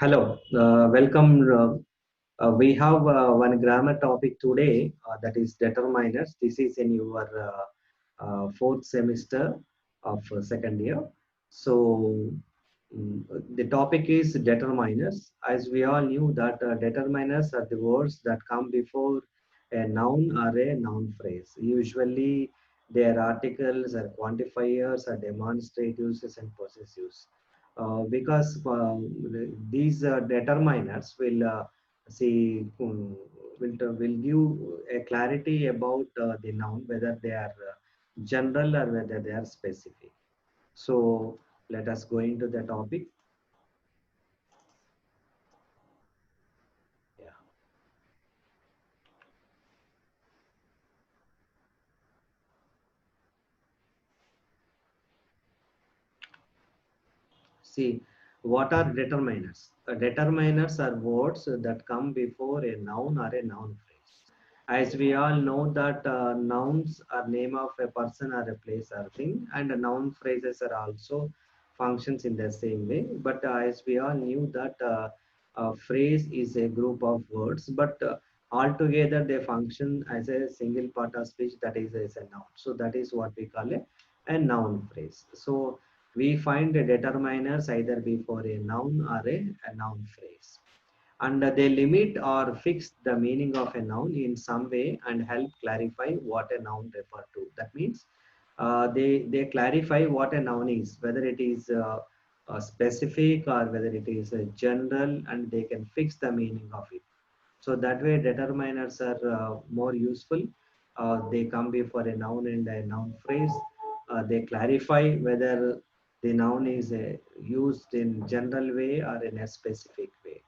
Hello, welcome. We have one grammar topic today that is determiners. This is in your fourth semester of second year. So the topic is determiners. As we all knew that determiners are the words that come before a noun or a noun phrase. Usually they are articles or quantifiers or demonstratives and possessives because these determiners will see will give a clarity about the noun whether they are general or whether they are specific. So let us go into the topic. Yeah. See, what are determiners? Determiners are words that come before a noun or a noun phrase. As we all know that nouns are name of a person or a place or thing, and noun phrases are also functions in the same way. But as we all knew that a phrase is a group of words, but altogether they function as a single part of speech that is as a noun. So that is what we call a noun phrase. So we find the determiners either before a noun or a noun phrase, and they limit or fix the meaning of a noun in some way and help clarify what a noun refer to. That means they clarify what a noun is, whether it is specific or whether it is general, and they can fix the meaning of it. So that way determiners are more useful. They come before a noun and a noun phrase. They clarify whether the noun is used in general way or in a specific way,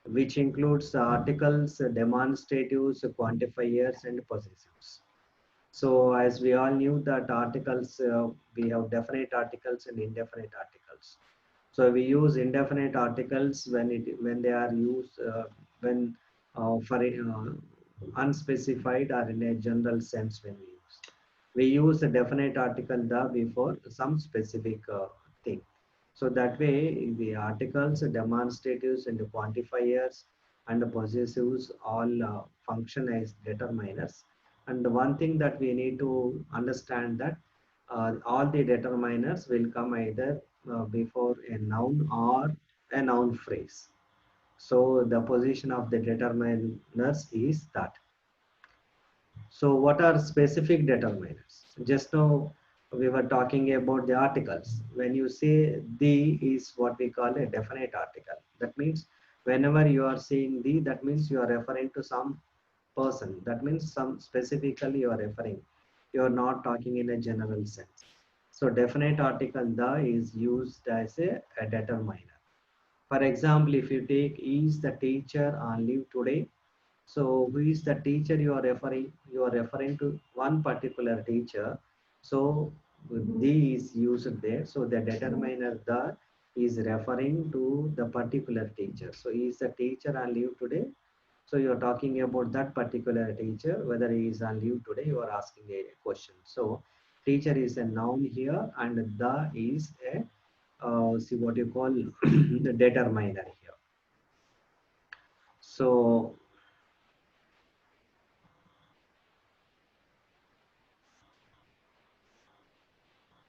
which includes articles, demonstratives, quantifiers, and possessives. So as we all knew that articles, we have definite articles and indefinite articles. So we use indefinite articles when they are used when for unspecified or in a general sense when we use. We use a definite article the before some specific thing. So that way the articles, demonstratives, and the quantifiers and the possessives all function as determiners. And the one thing that we need to understand that all the determiners will come either before a noun or a noun phrase. So the position of the determiners is that. So what are specific determiners? Just now we were talking about the articles. When you say the is what we call a definite article. That means whenever you are saying the, that means you are referring to some person. That means some specifically you are referring. You are not talking in a general sense. So definite article the is used as a determiner. For example, if you take is the teacher on leave today, so who is the teacher you are referring? You are referring to one particular teacher. So the is used there. So the determiner the is referring to the particular teacher. So is the teacher on leave today? So you are talking about that particular teacher, whether he is on leave today, you are asking a question. So teacher is a noun here, and the is a see what you call the determiner here. So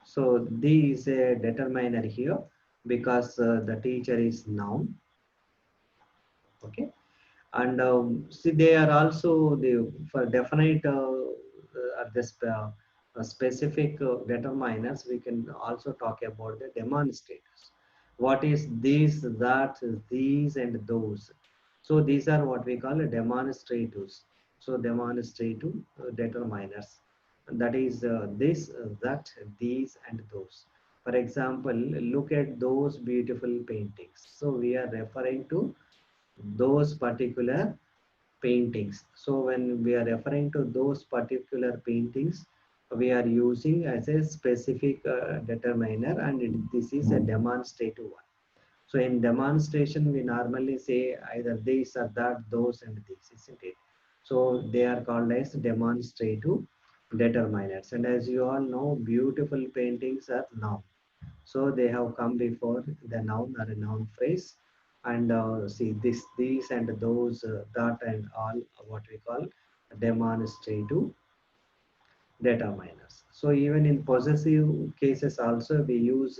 so the is a determiner here because the teacher is noun. Okay, and see they are also the for definite this specific determiners. We can also talk about the demonstrators. What is this, that, these, and those? So these are what we call demonstratives. So demonstrative determiners, that is this, that, these, and those. For example, look at those beautiful paintings. So we are referring to those particular paintings. So when we are referring to those particular paintings, we are using as a specific determiner, and this is a demonstrative one. So in demonstration, we normally say either this or that, those, and this, isn't it? So they are called as demonstrative determiners. And as you all know, beautiful paintings are noun. So they have come before the noun or a noun phrase, and see these and those, that and all, what we call demonstrative determiners. So even in possessive cases also we use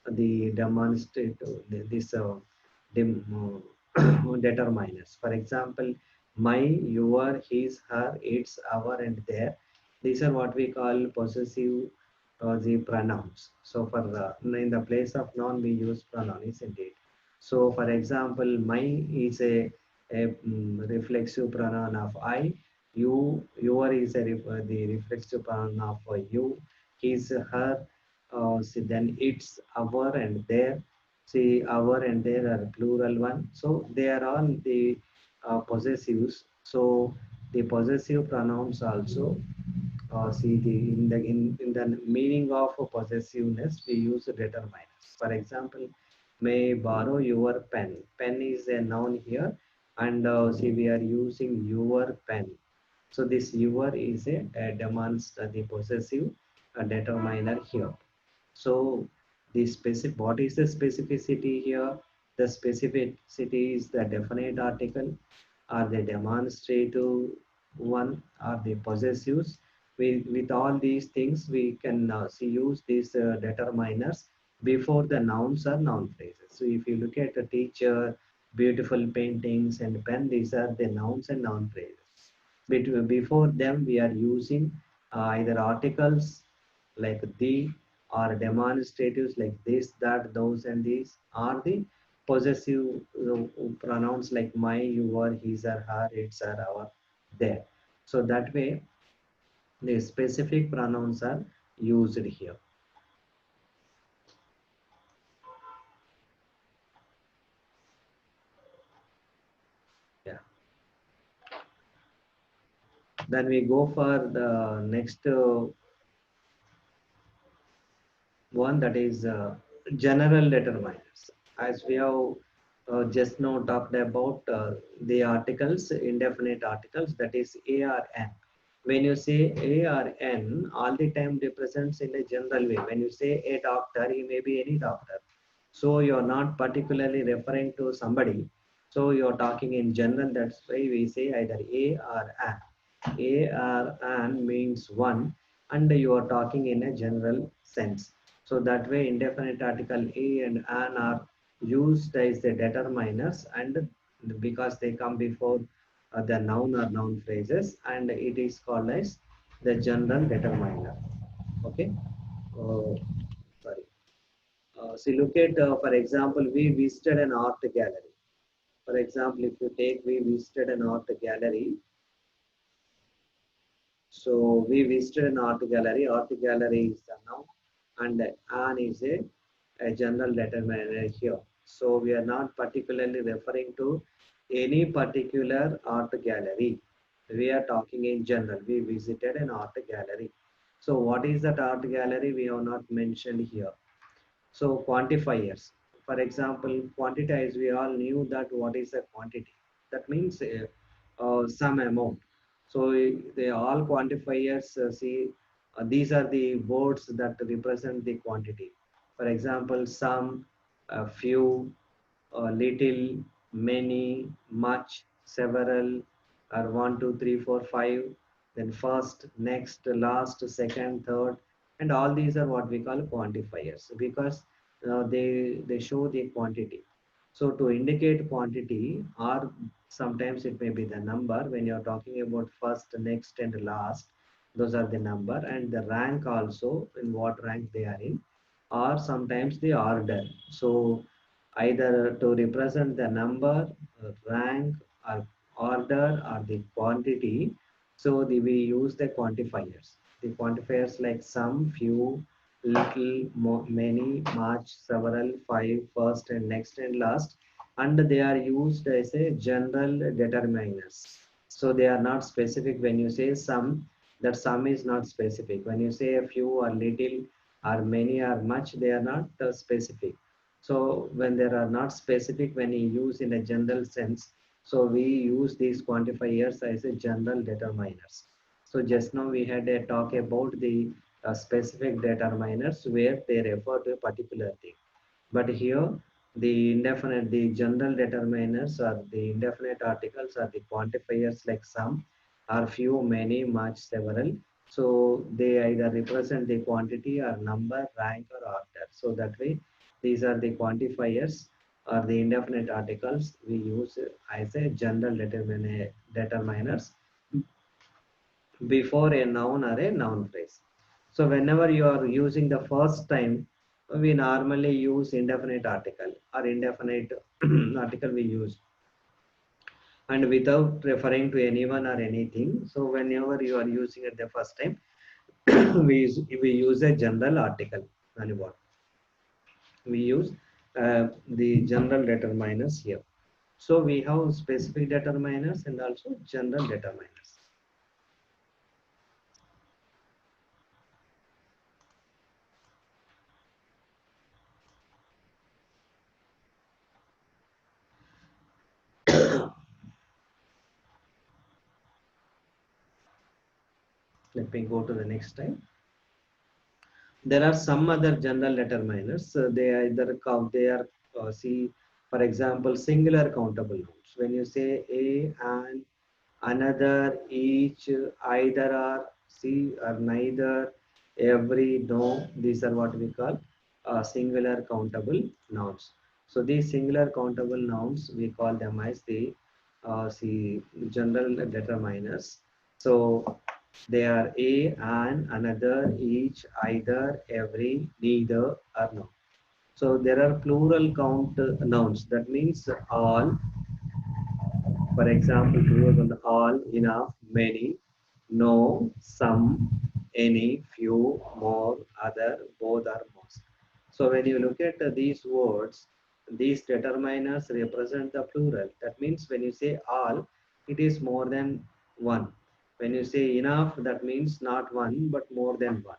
the demonstrative this determiners. For example, my, your, his, her, its, our, and their. These are what we call possessive the pronouns. So for in the place of noun we use pronoun, isn't it? So for example, my is a reflexive pronoun of I. You, your is the reflexive pronoun of you. His, her. See, then it's, our, and their. See, our and their are plural one. So they are all the possessives. So the possessive pronouns also, see the in the meaning of possessiveness we use determiners. For example, may borrow your pen. Pen is a noun here, and see we are using your pen. So this your is a demands the possessive determiner here. So the specific, what is the specificity here? The specificity is the definite article, or the demonstrative one, or the possessives. With all these things, we can see use these determiners before the nouns or noun phrases. So if you look at a teacher, beautiful paintings, and pen, these are the nouns and noun phrases. Before them, we are using either articles like the, or demonstratives like this, that, those, and these, are the possessive pronouns like my, your, his, or her, its, or our, their. So that way, the specific pronouns are used here. Yeah. Then we go for the next one, that is general determiners. As we have just now talked about the articles, indefinite articles, that is a or n. When you say a or n, all the time represents in a general way. When you say a doctor, he may be any doctor. So you're not particularly referring to somebody. So you're talking in general. That's why we say either a or an. A or an means one, and you are talking in a general sense. So that way, indefinite article a and an are used as the determiners, and because they come before the noun or noun phrases, and it is called as the general determiner. Okay. Uh, Sorry. See, look at, for example, we visited an art gallery. For example, if you take, we visited an art gallery. So we visited an art gallery. Art gallery is the noun, and an is a general determiner here. So we are not particularly referring to any particular art gallery. We are talking in general. We visited an art gallery. So what is that art gallery? We have not mentioned here. So quantifiers, for example, quantities, we all knew that what is a quantity. That means some amount. So they all quantifiers, see, these are the words that represent the quantity. For example, some, few, little, many, much, several, or one, two, three, four, five, then first, next, last, second, third, and all these are what we call quantifiers because they show the quantity. So to indicate quantity, or sometimes it may be the number when you're talking about first, next, and last. Those are the number, and the rank also, in what rank they are in, or sometimes the order. So either to represent the number, rank, or order, or the quantity. So we use the quantifiers. The quantifiers like some, few, little, many, much, several, five, first, and next, and last. And they are used as a general determiners. So they are not specific. When you say some, that some is not specific. When you say a few or little or many or much, they are not specific. So when there are not specific, when you use in a general sense, so we use these quantifiers as a general determiners. So just now we had a talk about the specific determiners where they refer to a particular thing. But here The general determiners or the indefinite articles are the quantifiers like some, or few, many, much, several. So they either represent the quantity or number, rank, or order. So that way, these are the quantifiers or the indefinite articles we use as a general determiners before a noun or a noun phrase. So whenever you are using the first time, we normally use indefinite article or indefinite article we use, and without referring to anyone or anything. So whenever you are using it the first time, we use a general article. And what we use the general determiners here. So we have specific determiners and also general determiners. Let me go to the next slide. There are some other general determiners. They either count, they are see, for example, singular countable nouns. When you say a, an, another, each, either, are, see, or neither, every, no, these are what we call singular countable nouns. So these singular countable nouns, we call them as the see, general determiners. So they are a, an, another, each, either, every, neither, or no. So there are plural count nouns. That means all. For example, plural count all, enough, many, no, some, any, few, more, other, both, or most. So when you look at these words, these determiners represent the plural. That means when you say all, it is more than one. When you say enough, that means not one but more than one.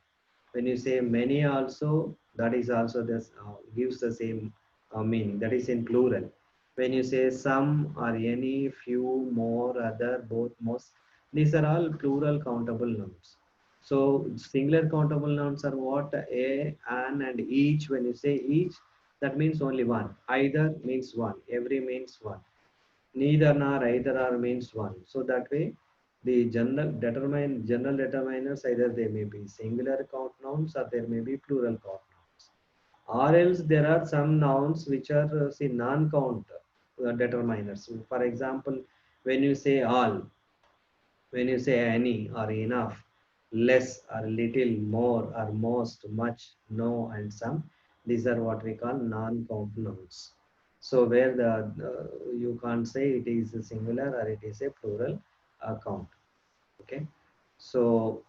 When you say many also, that is also this gives the same meaning. That is in plural. When you say some or any, few, more, other, both, most, these are all plural countable nouns. So singular countable nouns are what? A, an, and each. When you say each, that means only one. Either means one. Every means one. Neither nor either or means one. So that way, the general determiners, either they may be singular count nouns or there may be plural count nouns. Or else there are some nouns which are say non-count determiners. For example, when you say all, when you say any or enough, less or little, more or most, much, no, and some, these are what we call non-count nouns. So where the you can't say it is a singular or it is a plural count. Okay, so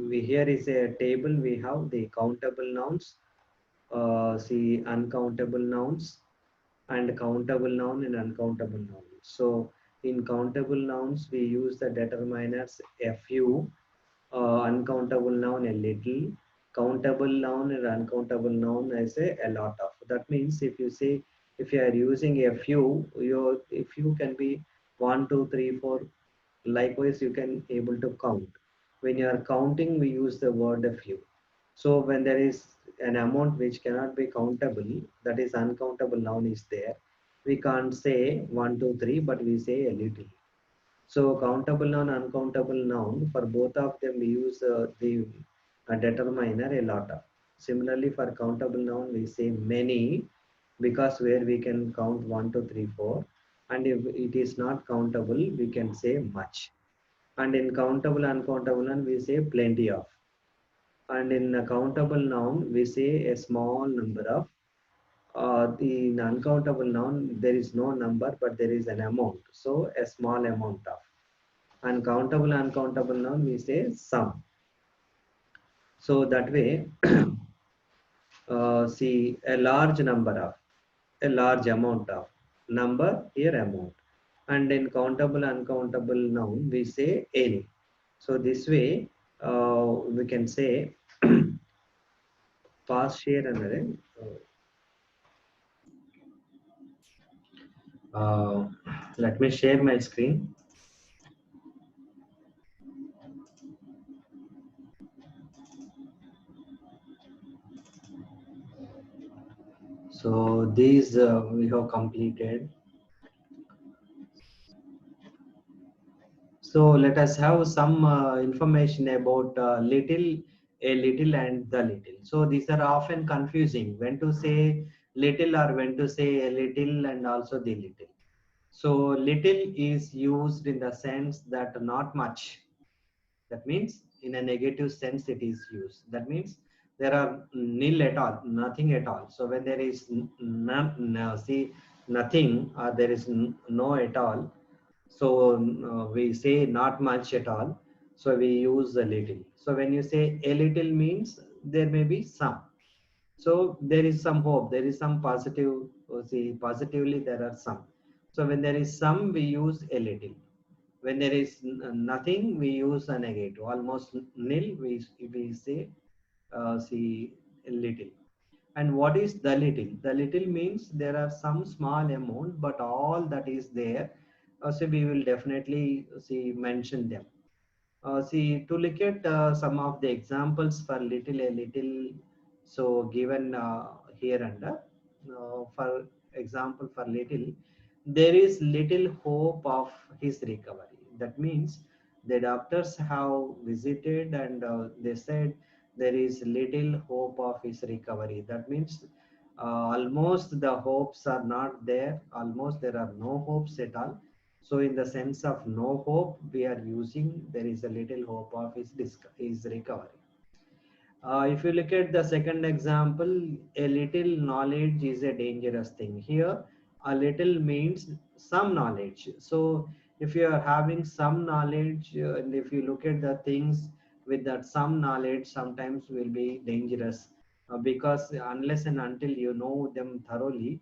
we here is a table. We have the countable nouns, see uncountable nouns, and countable noun and uncountable noun. So in countable nouns, we use the determiners a few, uncountable noun a little, countable noun and uncountable noun as a lot of. That means if you say, if you are using a few, your a few can be one, two, three, four. Likewise, you can able to count. When you are counting, we use the word a few. So when there is an amount which cannot be countable, that is uncountable noun is there, we can't say one, two, three, but we say a little. So countable noun, uncountable noun, for both of them we use the determiner a lot of. Similarly, for countable noun, we say many because where we can count one, two, three, four. And if it is not countable, we can say much. And in countable, uncountable noun, we say plenty of. And in a countable noun, we say a small number of. The uncountable noun, there is no number, but there is an amount. So a small amount of. And countable, uncountable noun, we say some. So that way, see a large number of, a large amount of, number here amount. And in countable, uncountable noun, we say any. So this way, we can say past share and let me share my screen. So these we have completed. So let us have some information about little, a little, and the little. So these are often confusing when to say little or when to say a little and also the little. So little is used in the sense that not much. That means in a negative sense it is used. That means there are nil at all, nothing at all. So when there is none, no, see nothing or there is no at all, so we say not much at all. So we use a little. So when you say a little means there may be some. So there is some hope, there is some positive, see positively there are some. So when there is some, we use a little. When there is nothing, we use a negative. Almost nil, we say see a little. And what is the little? The little means there are some small amount, but all that is there. So we will definitely see mention them. See, to look at some of the examples for little a little, so given here under, for example, for little, there is little hope of his recovery. That means the doctors have visited and they said there is little hope of his recovery. That means almost the hopes are not there, almost there are no hopes at all. So in the sense of no hope, we are using there is a little hope of his recovery. If you look at the second example, a little knowledge is a dangerous thing. Here, a little means some knowledge. So if you are having some knowledge, and if you look at the things with that some knowledge, sometimes will be dangerous because unless and until you know them thoroughly,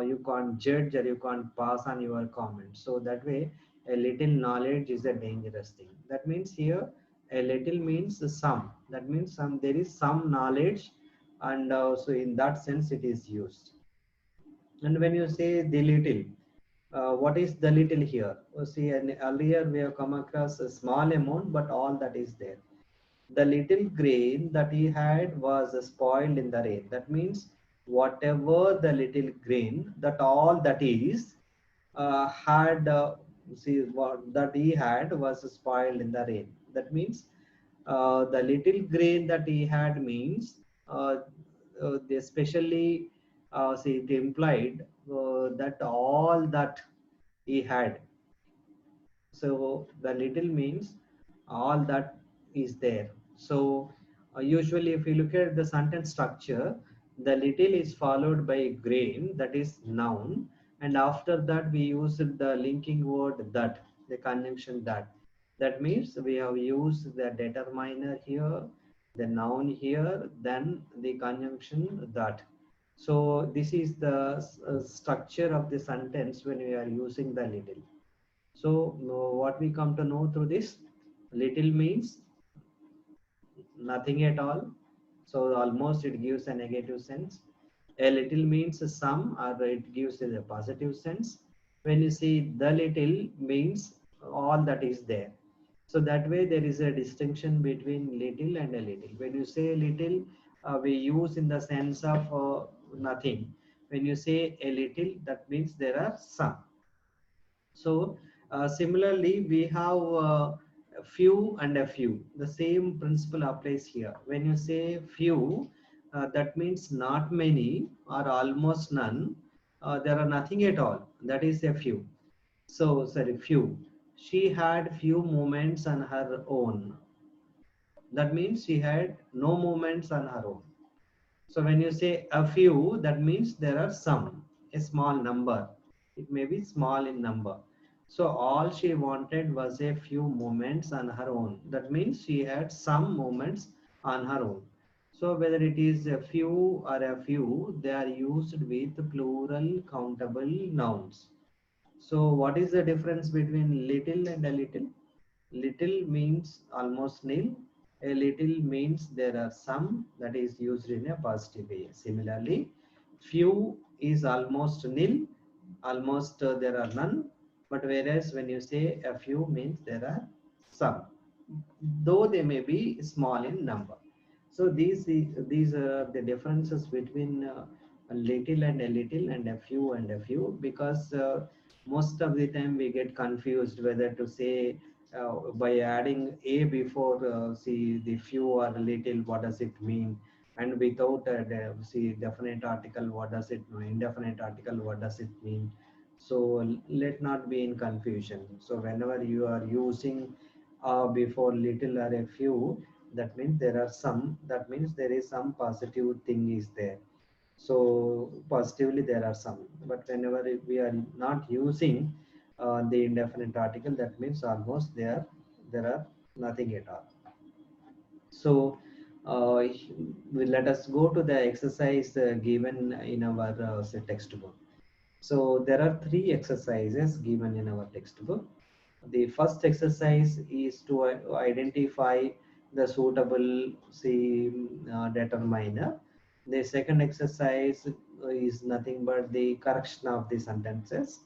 you can't judge or you can't pass on your comments. So that way, a little knowledge is a dangerous thing. That means here a little means some. That means some there is some knowledge, and so in that sense it is used. And when you say the little, what is the little here? See, and earlier we have come across a small amount, but all that is there. The little grain that he had was spoiled in the rain. That means whatever the little grain, that all that is had see what that he had was spoiled in the rain. That means the little grain that he had means they especially see it implied that all that he had. So the little means all that is there. So usually if you look at the sentence structure, the little is followed by grain, that is noun, and after that we use the linking word that, the conjunction that. That means we have used the determiner here, the noun here, then the conjunction that. So this is the structure of the sentence when we are using the little. So what we come to know through this, little means nothing at all. So almost it gives a negative sense. A little means some, or it gives a positive sense. When you see the little means all that is there. So that way there is a distinction between little and a little. When you say little, we use in the sense of nothing. When you say a little, that means there are some. So similarly, we have a few and a few. The same principle applies here. When you say few, that means not many or almost none. There are nothing at all. That is a few. So sorry, few. She had few moments on her own. That means she had no moments on her own. So when you say a few, that means there are some, a small number. It may be small in number. So all she wanted was a few moments on her own. That means she had some moments on her own. So whether it is a few or a few, they are used with plural countable nouns. So what is the difference between little and a little? Little means almost nil. A little means there are some, that is used in a positive way. Similarly, few is almost nil, almost there are none. But whereas when you say a few means there are some, though they may be small in number. So these are the differences between a little and a few and a few, because most of the time we get confused whether to say by adding a before see the few or little, what does it mean, and without see definite article, what does it mean, indefinite article, what does it mean. So let not be in confusion. So whenever you are using before little or a few, that means there are some, that means there is some positive thing is there. So positively there are some, but whenever we are not using the indefinite article, that means almost there are nothing at all. So let us go to the exercise given in our say textbook. So there are three exercises given in our textbook. The first exercise is to identify the suitable say determiner. The second exercise is nothing but the correction of the sentences.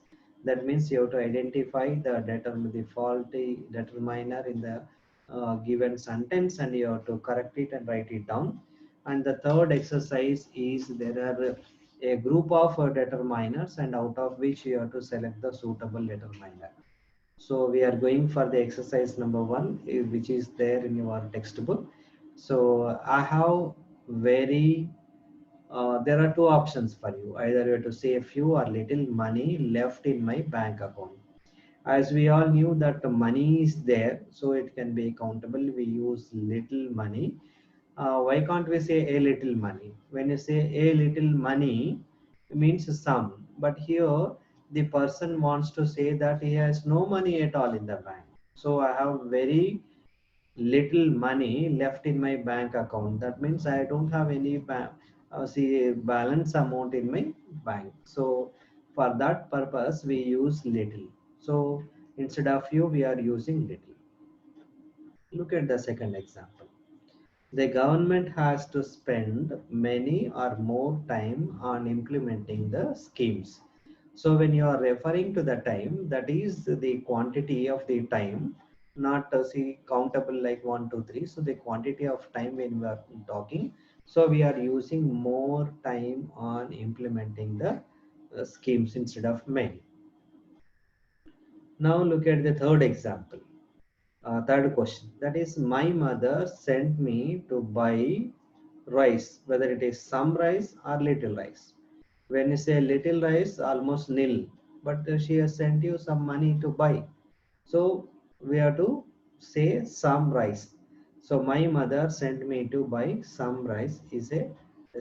That means you have to identify the faulty determiner in the given sentence, and you have to correct it and write it down. And the third exercise is there are a group of determiners, and out of which you have to select the suitable determiner. So we are going for the exercise number one, which is there in your textbook. So I have very there are two options for you. Either you have to say a few or little money left in my bank account. As we all knew that the money is there, so it can be countable. We use little money. Why can't we say a little money? When you say a little money, it means some. But here, the person wants to say that he has no money at all in the bank. So I have very little money left in my bank account. That means I don't have any see balance amount in my bank. So for that purpose, we use little. So instead of few, we are using little. Look at the second example. The government has to spend many or more time on implementing the schemes. So when you are referring to the time, that is the quantity of the time, not see countable like 1, 2, 3. So the quantity of time when we are talking. So we are using more time on implementing the schemes instead of many. Now look at the third example. Third question, that is, my mother sent me to buy rice, whether it is some rice or little rice. When you say little rice, almost nil, but she has sent you some money to buy. So we have to say some rice. So my mother sent me to buy some rice is a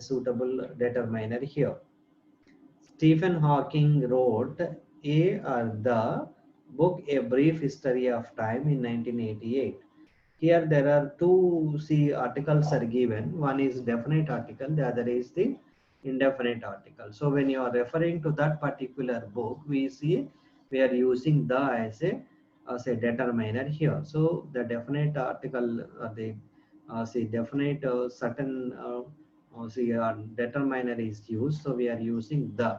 suitable determiner here. Stephen Hawking wrote a or the book A Brief History of Time in 1988. Here there are two see articles are given. One is definite article, the other is the indefinite article. So when you are referring to that particular book, we see we are using the as a determiner here. So the definite article, the say definite certain see determiner is used. So we are using the.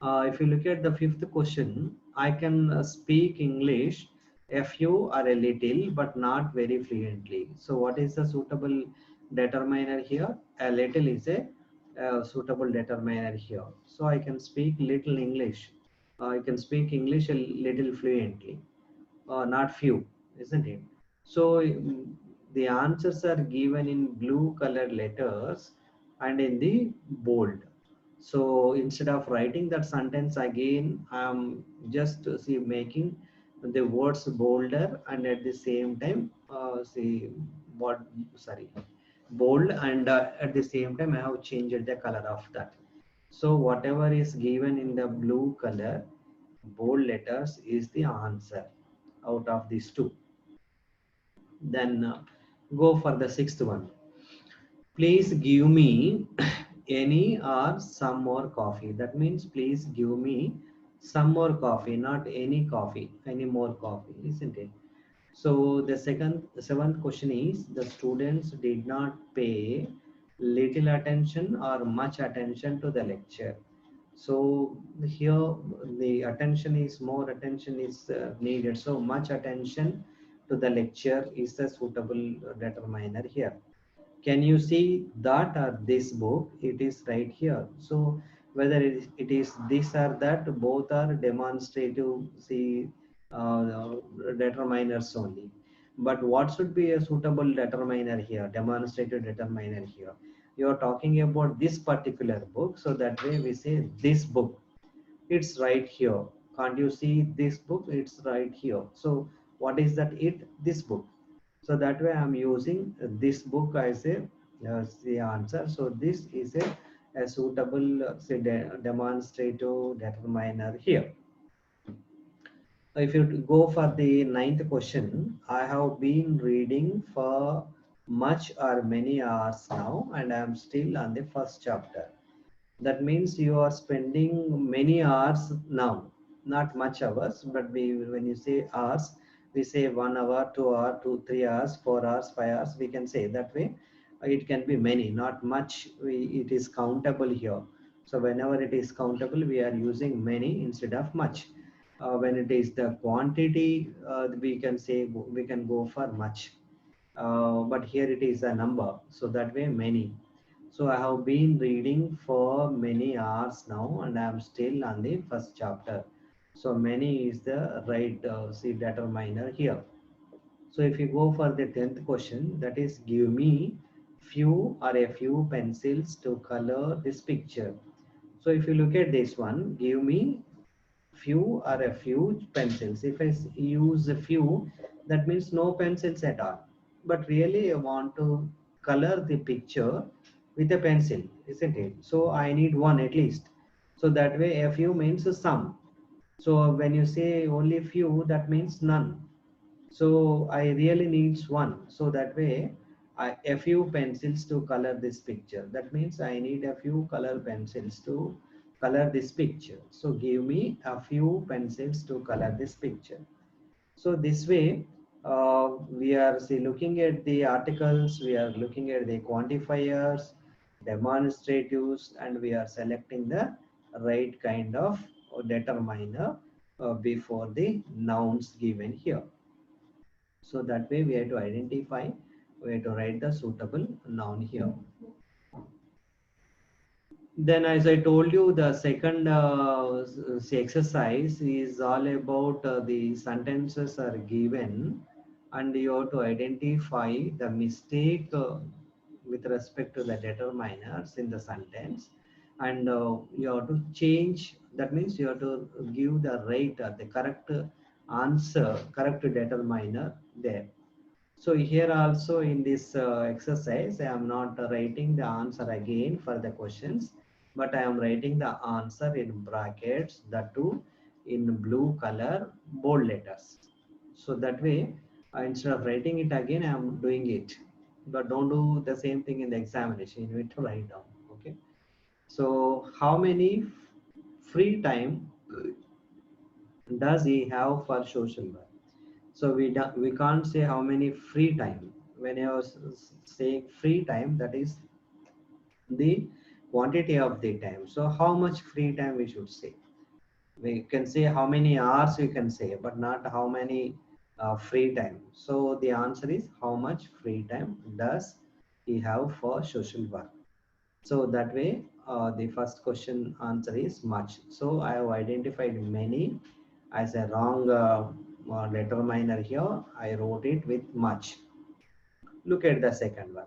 If you look at the fifth question, I can speak English a few or a little, but not very fluently. So what is the suitable determiner here? A little is a suitable determiner here. So I can speak little English. I can speak English a little fluently, not few, isn't it? So the answers are given in blue colored letters and in the bold. So instead of writing that sentence again, I'm just see making the words bolder, and at the same time see what sorry bold, and at the same time I have changed the color of that. So whatever is given in the blue color bold letters is the answer out of these two. Then go for the sixth one. Please give me any or some more coffee. That means please give me some more coffee, not any coffee, any more coffee, isn't it? So the seventh question is, the students did not pay little attention or much attention to the lecture. So here the attention is more attention is needed. So much attention to the lecture is a suitable determiner here. Can you see that or this book? It is right here. So whether it is this or that, both are demonstrative, see, determiners only. But what should be a suitable determiner here, demonstrative determiner here? You are talking about this particular book, so that way we say this book. It's right here. Can't you see this book? It's right here. So what is that? This book. So that way I'm using this book as the answer. So this is a suitable say demonstrative determiner here. If you go for the ninth question, I have been reading for much or many hours now, and I am still on the first chapter. That means you are spending many hours now, not much hours, but when you say hours, we say 1 hour, 2 hour, 2, 3 hours, 4 hours, 5 hours. We can say that way. It can be many, not much. It is countable here. So whenever it is countable, we are using many instead of much. When it is the quantity, we can say we can go for much. But here it is a number, so that way many. So I have been reading for many hours now, and I am still on the first chapter. So many is the right see determiner here. So if you go for the 10th question, that is give me few or a few pencils to color this picture. So if you look at this one, give me few or a few pencils. If I use a few, that means no pencils at all. But really I want to color the picture with a pencil, isn't it? So I need one at least. So that way a few means some. So when you say only few, that means none. So I really needs one. So that way a few pencils to color this picture. That means I need a few color pencils to color this picture. So give me a few pencils to color this picture. So this way we are see, looking at the articles, we are looking at the quantifiers, demonstratives, and we are selecting the right kind of determiner before the nouns given here. So that way we have to identify, we have to write the suitable noun here. Then as I told you, the second exercise is all about the sentences are given and you have to identify the mistake with respect to the determiners in the sentence, and you have to change, that means you have to give the right the correct answer, correct determiner there. So here also in this exercise, I am not writing the answer again for the questions, but I am writing the answer in brackets, that too in blue color, bold letters. So that way, instead of writing it again, I am doing it. But don't do the same thing in the examination. You need to write down. Okay. So how many free time does he have for social work? So we can't say how many free time. When I was saying free time, that is the quantity of the time. So how much free time we should say? We can say how many hours we can say, but not how many free time. So the answer is how much free time does he have for social work? So that way, the first question answer is much. So I have identified many as a wrong determiner here. I wrote it with much. Look at the second one.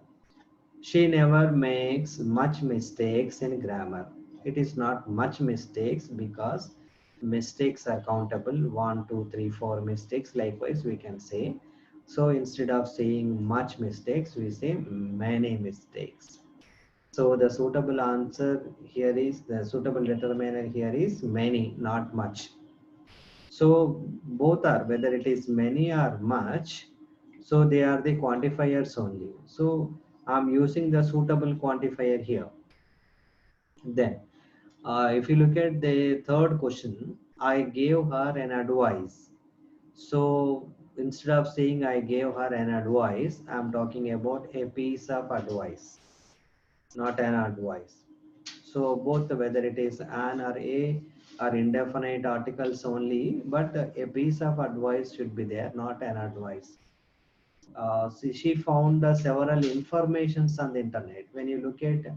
She never makes much mistakes in grammar. It is not much mistakes because mistakes are countable, 1, 2, 3, 4 mistakes. Likewise, we can say. So instead of saying much mistakes, we say many mistakes. So the suitable answer here is, the suitable determiner here is many, not much. So both are, whether it is many or much, so they are the quantifiers only. So I'm using the suitable quantifier here. Then if you look at the third question, I gave her an advice. So instead of saying I gave her an advice, I'm talking about a piece of advice, not an advice. So both, whether it is an or a, are indefinite articles only, but a piece of advice should be there, not an advice. She found several informations on the internet. When you look at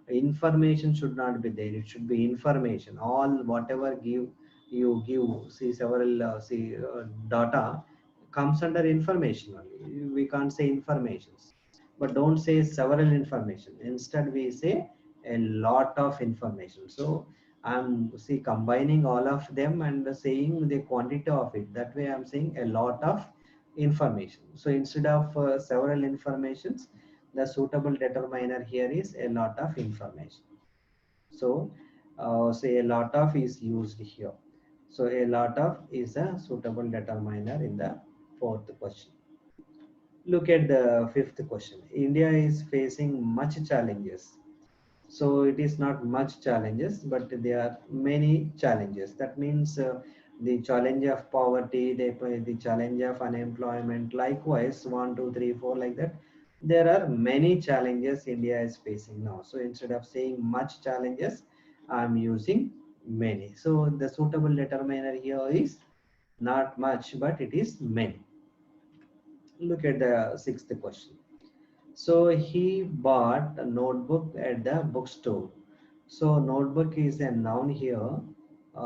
information should not be there, it should be information. All whatever give see several data comes under information only. We can't say informations, but don't say several information. Instead, we say a lot of information. So I'm see combining all of them and saying the quantity of it. That way, I'm saying a lot of information. So instead of several informations, the suitable determiner here is a lot of information. So say a lot of is used here. So a lot of is a suitable determiner in the fourth question. Look at the fifth question. India is facing much challenges. So it is not much challenges, but there are many challenges. That means the challenge of poverty, the challenge of unemployment, likewise 1 2 3 4 like that. There are many challenges India is facing now. So instead of saying much challenges, I'm using many. So the suitable determiner here is not much, but it is many. Look at the sixth question. So he bought a notebook at the bookstore. So notebook is a noun here.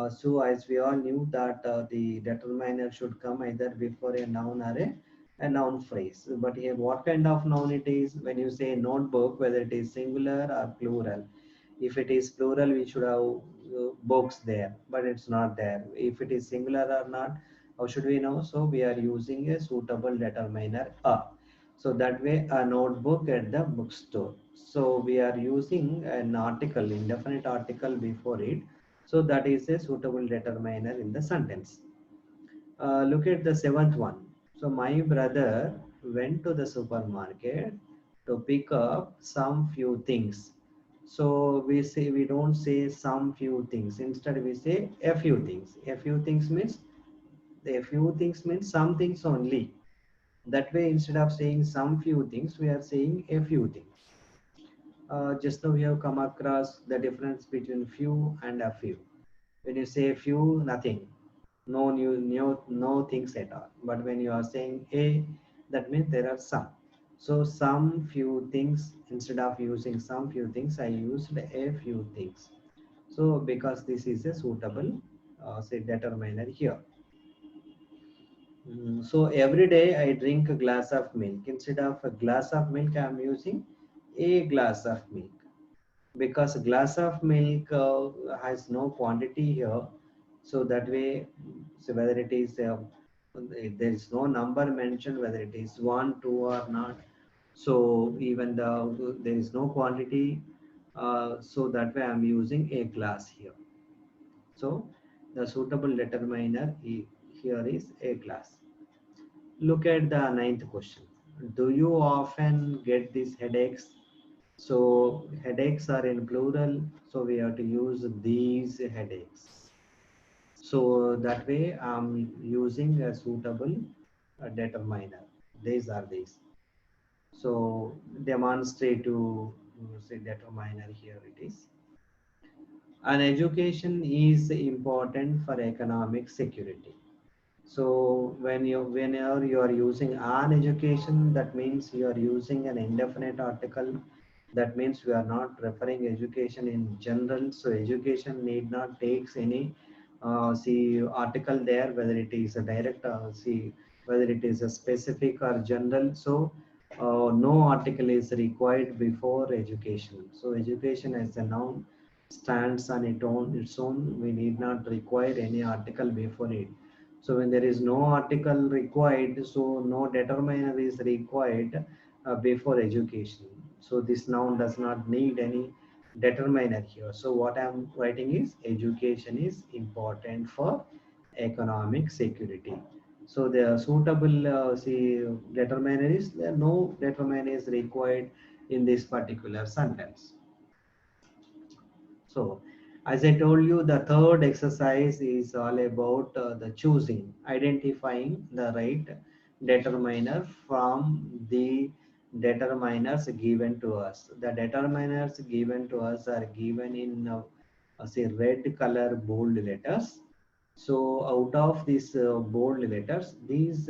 So as we all knew that the determiner should come either before a noun or a noun phrase. But here what kind of noun it is? When you say notebook, whether it is singular or plural. If it is plural, we should have books there, but it's not there. If it is singular or not, how should we know? So we are using a suitable determiner a. So that way a notebook at the bookstore. So we are using an article, indefinite article before it. So that is a suitable determiner in the sentence. Look at the seventh one. So my brother went to the supermarket to pick up some few things. So we don't say some few things. Instead we say a few things. A few things means some things only. That way, instead of saying some few things, we are saying a few things. Just now we have come across the difference between few and a few. When you say few, nothing, no things at all. But when you are saying a, that means there are some. So some few things, instead of using some few things, I used a few things. So because this is a suitable say determiner here. So every day I drink a glass of milk. Instead of a glass of milk, I am using a glass of milk because a glass of milk has no quantity here. So that way, so whether it is there is no number mentioned whether it is one, two, or not. So even there is no quantity. So that way I am using a glass here. So the suitable determiner here is a glass. Look at the ninth question. Do you often get these headaches? So headaches are in plural, so we have to use these headaches. So that way I'm using a suitable determiner. These are these. So demonstrative say determiner here it is. And education is important for economic security. So whenever you are using an education, that means you are using an indefinite article. That means we are not referring education in general. So education need not takes any see article there, whether it is a direct see whether it is a specific or general. So no article is required before education. So education as a noun stands on its own. We need not require any article before it. So when there is no article required, so no determiner is required before education. So this noun does not need any determiner here. So what I'm writing is education is important for economic security. So the suitable see determiner is there, no determiner is required in this particular sentence. So, as I told you, the third exercise is all about the choosing, identifying the right determiner from the determiners given to us. The determiners given to us are given in say red color bold letters. So out of these bold letters, these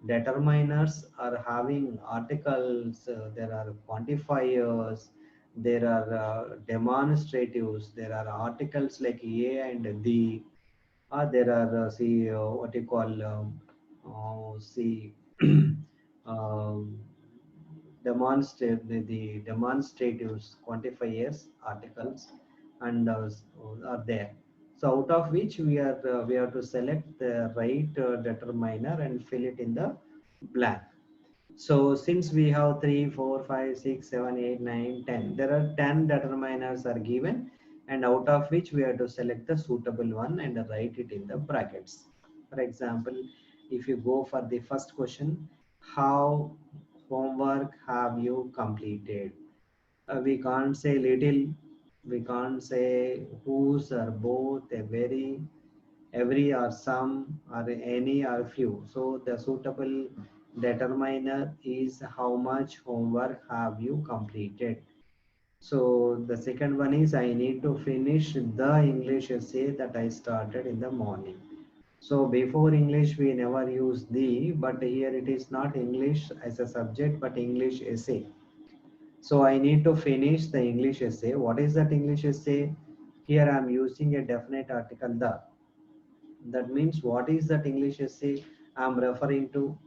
Determiners are having articles, there are quantifiers, there are demonstratives, there are articles like a and the, there are see what you call see um, the demonstratives, quantifiers, articles, and are there. So out of which we have to select the right determiner and fill it in the blank. So since we have 3, 4, 5, 6, 7, 8, 9, 10, there are 10 determiners are given, and out of which we have to select the suitable one and write it in the brackets. For example, if you go for the first question, how homework have you completed? We can't say little, we can't say whose or both, a very, every or some or any or few. So the suitable determiner is how much homework have you completed. So the second one is I need to finish the English essay that I started in the morning. So before English we never use the, but here it is not English as a subject but English essay. So I need to finish the English essay. What is that English essay? Here I am using a definite article the. That means what is that English essay I am referring to?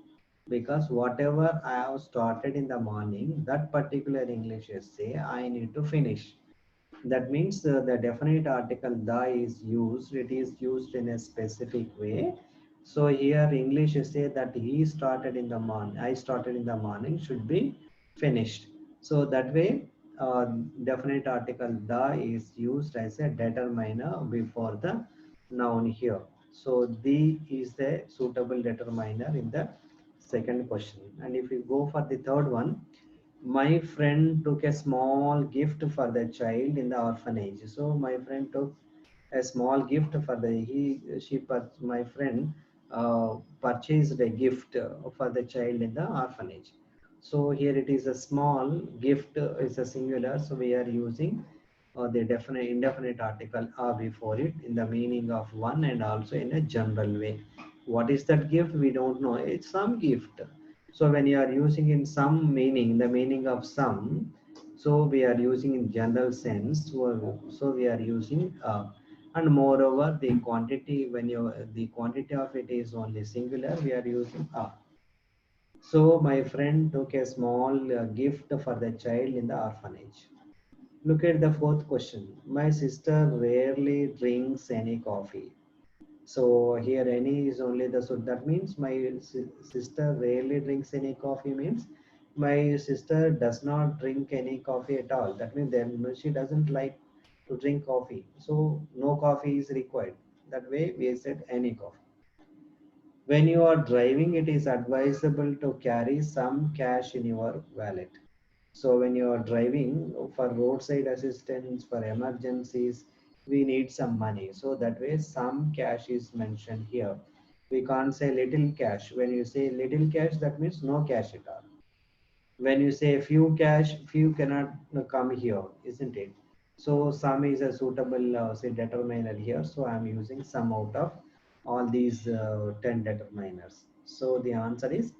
Because whatever I have started in the morning, that particular English essay I need to finish. That means the definite article the is used. It is used in a specific way. So here English essay that he started in the morning, I started in the morning should be finished. So that way definite article the is used as a determiner before the noun here. So the is the suitable determiner in the second question. And if we go for the third one, my friend took a small gift for the child in the orphanage. So my friend took a small gift for the my friend purchased a gift for the child in the orphanage. So here it is a small gift is a singular, so we are using the definite indefinite article before it in the meaning of one and also in a general way. What is that gift? We don't know. It's some gift. So when you are using in some meaning, the meaning of some, so we are using in general sense. So we are using and moreover the quantity when you the quantity of it is only singular, we are using a. So my friend took a small gift for the child in the orphanage. Look at the fourth question. My sister rarely drinks any coffee. So here any is only the, so that means my sister rarely drinks any coffee means my sister does not drink any coffee at all. That means then she doesn't like to drink coffee. So no coffee is required. That way we said any coffee. When you are driving, it is advisable to carry some cash in your wallet. So when you are driving for roadside assistance, for emergencies, we need some money. So that way some cash is mentioned here. We can't say little cash. When you say little cash, that means no cash at all. When you say few cash, few cannot come here, isn't it? So some is a suitable say determiner here. So I'm using some out of all these 10 determiners. So the answer is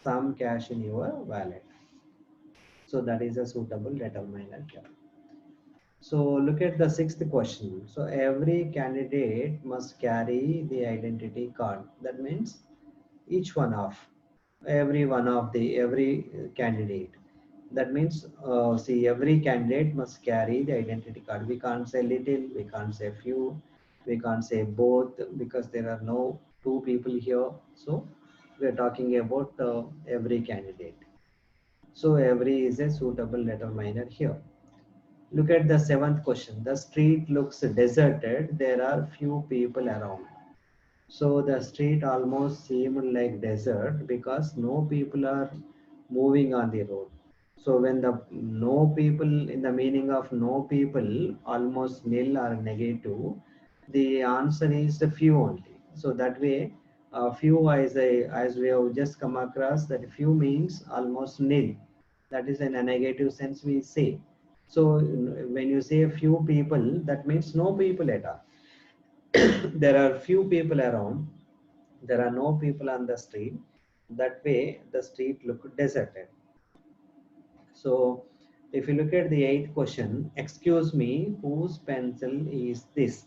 some cash in your wallet. So that is a suitable determiner here. So look at the sixth question. So every candidate must carry the identity card. That means each one of every candidate. That means see every candidate must carry the identity card. We can't say little, we can't say few, we can't say both because there are no two people here. So we are talking about every candidate. So every is a suitable determiner here. Look at the seventh question. The street looks deserted. There are few people around. So the street almost seemed like desert because no people are moving on the road. So when the no people in the meaning of no people almost nil or negative, the answer is the few only. So that way, few as we have just come across that few means almost nil. That is in a negative sense we say. So when you say few people, that means no people at all. There are few people around, there are no people on the street. That way the street looked deserted. So if you look at the eighth question, excuse me, whose pencil is this?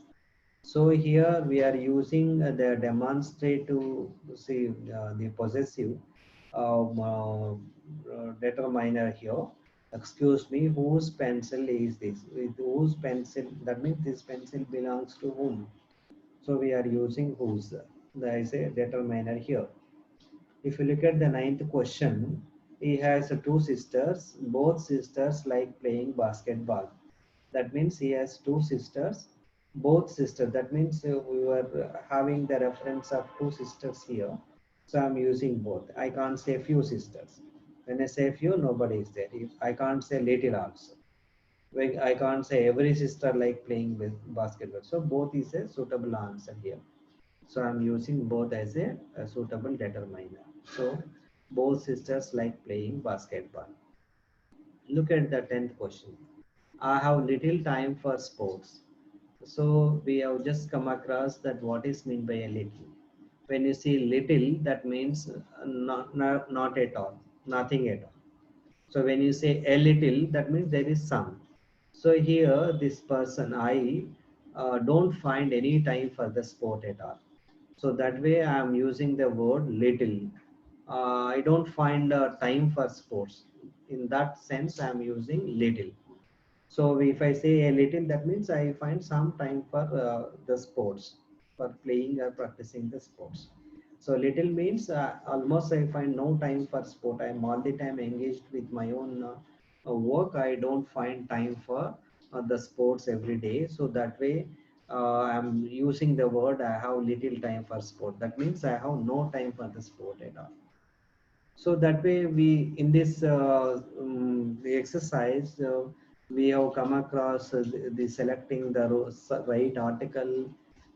So here we are using the demonstrative, see the possessive determiner here. Excuse me, whose pencil is this? With whose pencil, that means this pencil belongs to whom? So we are using whose. There is a determiner here. If you look at the ninth question, he has two sisters. Both sisters like playing basketball. That means he has two sisters. Both sisters. That means we were having the reference of two sisters here. So I'm using both. I can't say few sisters. When I say few, nobody is there. If I can't say little also. When I can't say every sister like playing with basketball. So both is a suitable answer here. So I'm using both as a suitable determiner. So both sisters like playing basketball. Look at the 10th question. I have little time for sports. So we have just come across that what is meant by a little. When you see little, that means not at all, nothing at all. So when you say a little, that means there is some. So here, this person, I don't find any time for the sport at all. So that way I am using the word little. I don't find time for sports. In that sense, I am using little. So if I say a little, that means I find some time for the sports, for playing or practicing the sports. So little means almost I find no time for sport. I am all the time engaged with my own work. I don't find time for the sports every day. So that way I'm using the word I have little time for sport. That means I have no time for the sport at all. So that way we in this the exercise we have come across the selecting the right article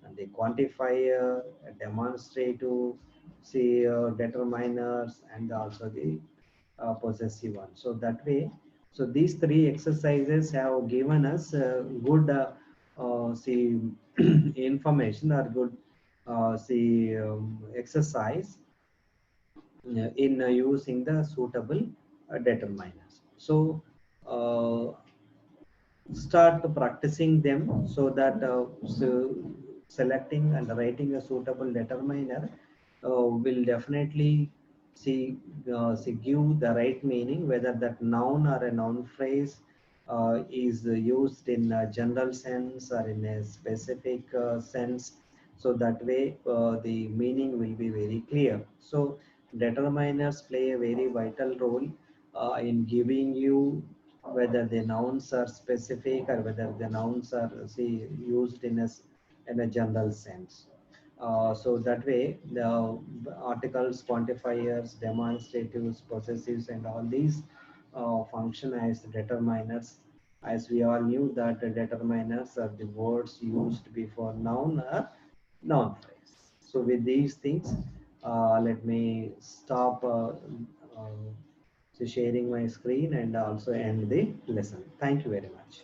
and the quantifier, demonstrative, see determiners, and also the possessive one. So that way, so these three exercises have given us good see information or good see exercise in using the suitable determiners. So start practicing them so that selecting and writing a suitable determiner will definitely see give the right meaning, whether that noun or a noun phrase is used in a general sense or in a specific sense. So that way the meaning will be very clear. So determiners play a very vital role in giving you whether the nouns are specific or whether the nouns are see used in a general sense. So that way the articles, quantifiers, demonstratives, possessives, and all these function as determiners. As we all knew that the determiners are the words used before noun or noun phrase. So with these things, let me stop uh, so sharing my screen and also end the lesson. Thank you very much.